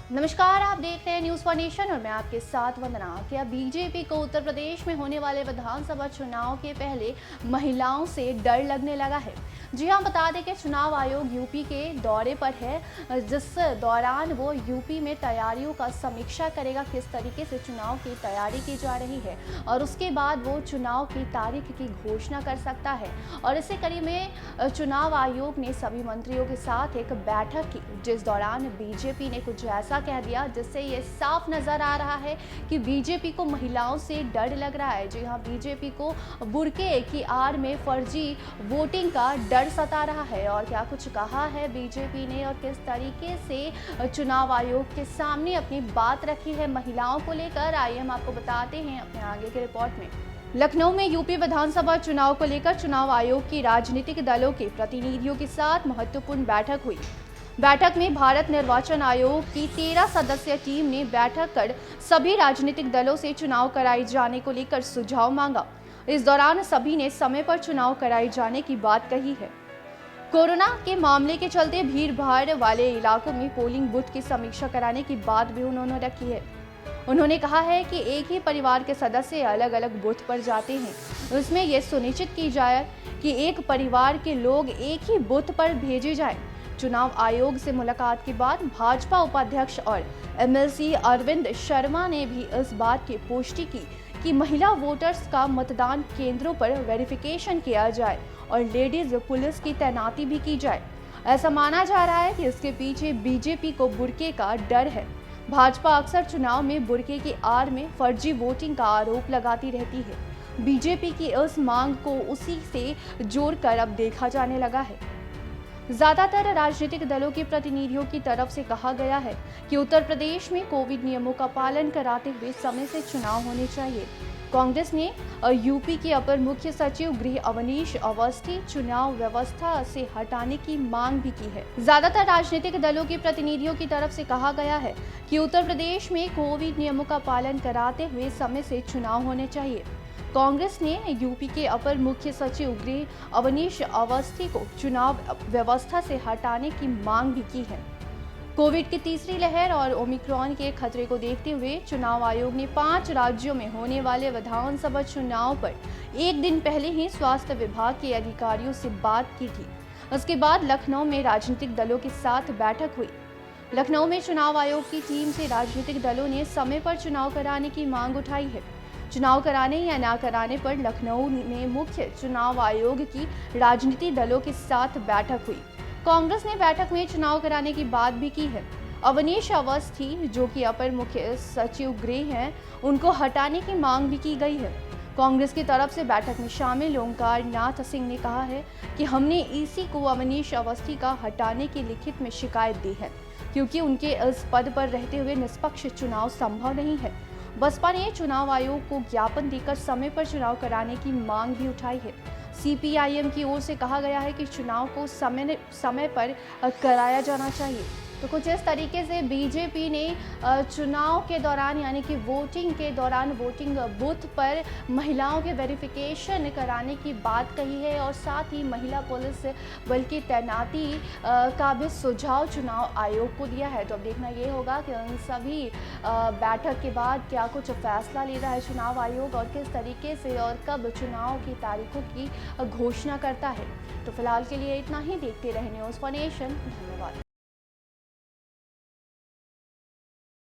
नमस्कार, आप देख रहे हैं न्यूज़ फॉर नेशन और मैं आपके साथ वंदना। क्या बीजेपी को उत्तर प्रदेश में होने वाले विधानसभा चुनाव के पहले महिलाओं से डर लगने लगा है? जी हां, बता दें कि चुनाव आयोग यूपी के दौरे पर है, जिस दौरान वो यूपी में तैयारियों का समीक्षा करेगा, किस तरीके से चुनाव की तैयारी की जा रही है और उसके बाद वो चुनाव की तारीख की घोषणा कर सकता है। और इसी कड़ी में चुनाव आयोग ने सभी मंत्रियों के साथ एक बैठक की, जिस दौरान बीजेपी ने कुछ ऐसा कह दिया जिससे ये साफ नजर आ रहा है कि बीजेपी को महिलाओं से डर लग रहा है। जी हाँ, बीजेपी को बुर्के की आड़ में फर्जी वोटिंग का डर सता रहा है। और क्या कुछ कहा है बीजेपी ने और किस तरीके से चुनाव आयोग के सामने अपनी बात रखी है महिलाओं को लेकर, आइए हम आपको बताते हैं अपने आगे के रिपोर्ट में। लखनऊ में यूपी विधानसभा चुनाव को लेकर चुनाव आयोग की राजनीतिक दलों के प्रतिनिधियों के साथ महत्वपूर्ण बैठक हुई। बैठक में भारत निर्वाचन आयोग की 13 सदस्यीय टीम ने बैठक कर सभी राजनीतिक दलों से चुनाव कराए जाने को लेकर सुझाव मांगा। इस दौरान सभी ने समय पर चुनाव कराए जाने की बात कही है। कोरोना के मामले के चलते भीड़ भाड़ वाले इलाकों में पोलिंग बूथ की समीक्षा कराने की बात भी उन्होंने रखी है। उन्होंने कहा है कि एक ही परिवार के सदस्य अलग अलग बूथ पर जाते हैं, उसमें यह सुनिश्चित की जाए कि एक परिवार के लोग एक ही बूथ पर भेजे जाएं। चुनाव आयोग से मुलाकात के बाद भाजपा उपाध्यक्ष और एमएलसी अरविंद शर्मा ने भी इस बात की पुष्टि की कि महिला वोटर्स का मतदान केंद्रों पर वेरिफिकेशन किया जाए और लेडीज पुलिस की तैनाती भी की जाए। ऐसा माना जा रहा है कि इसके पीछे बीजेपी को बुर्के का डर है। भाजपा अक्सर चुनाव में बुर्के की आड़ में फर्जी वोटिंग का आरोप लगाती रहती है। बीजेपी की इस मांग को उसी से जोड़कर अब देखा जाने लगा है। ज्यादातर राजनीतिक दलों के प्रतिनिधियों की तरफ से कहा गया है कि उत्तर प्रदेश में कोविड नियमों का पालन कराते हुए समय से चुनाव होने चाहिए। कांग्रेस ने यूपी के अपर मुख्य सचिव गृह अवनीश अवस्थी चुनाव व्यवस्था से हटाने की मांग भी की है। ज्यादातर राजनीतिक दलों के प्रतिनिधियों की तरफ से कहा गया है कि उत्तर प्रदेश में कोविड नियमों का पालन कराते हुए समय से चुनाव होने चाहिए। कांग्रेस ने यूपी के अपर मुख्य सचिव गृह अवनीश अवस्थी को चुनाव व्यवस्था से हटाने की मांग भी की है। कोविड की तीसरी लहर और ओमिक्रॉन के खतरे को देखते हुए चुनाव आयोग ने 5 राज्यों में होने वाले विधानसभा चुनाव पर एक दिन पहले ही स्वास्थ्य विभाग के अधिकारियों से बात की थी। उसके बाद लखनऊ में राजनीतिक दलों के साथ बैठक हुई। लखनऊ में चुनाव आयोग की टीम से राजनीतिक दलों ने समय पर चुनाव कराने की मांग उठाई है। चुनाव कराने या ना कराने पर लखनऊ में मुख्य चुनाव आयोग की राजनीतिक दलों के साथ बैठक हुई। कांग्रेस ने बैठक में चुनाव कराने की बात भी की है। अवनीश अवस्थी, जो कि अपर मुख्य सचिव गृह हैं, उनको हटाने की मांग भी की गई है। कांग्रेस की तरफ से बैठक में शामिल ओंकार नाथ सिंह ने कहा है कि हमने ईसी को अवनीश अवस्थी का हटाने की लिखित में शिकायत दी है, क्योंकि उनके इस पद पर रहते हुए निष्पक्ष चुनाव संभव नहीं है। बसपा ने चुनाव आयोग को ज्ञापन देकर समय पर चुनाव कराने की मांग भी उठाई है। सीपीआईएम की ओर से कहा गया है कि चुनाव को समय पर कराया जाना चाहिए। तो कुछ इस तरीके से बीजेपी ने चुनाव के दौरान यानी कि वोटिंग के दौरान वोटिंग बूथ पर महिलाओं के वेरिफिकेशन कराने की बात कही है और साथ ही महिला पुलिस बल की तैनाती का भी सुझाव चुनाव आयोग को दिया है। तो अब देखना ये होगा कि उन सभी बैठक के बाद क्या कुछ फैसला ले रहा है चुनाव आयोग और किस तरीके से और कब चुनाव की तारीखों की घोषणा करता है। तो फिलहाल के लिए इतना ही। देखते रहे न्यूज़ फॉर नेशन। धन्यवाद।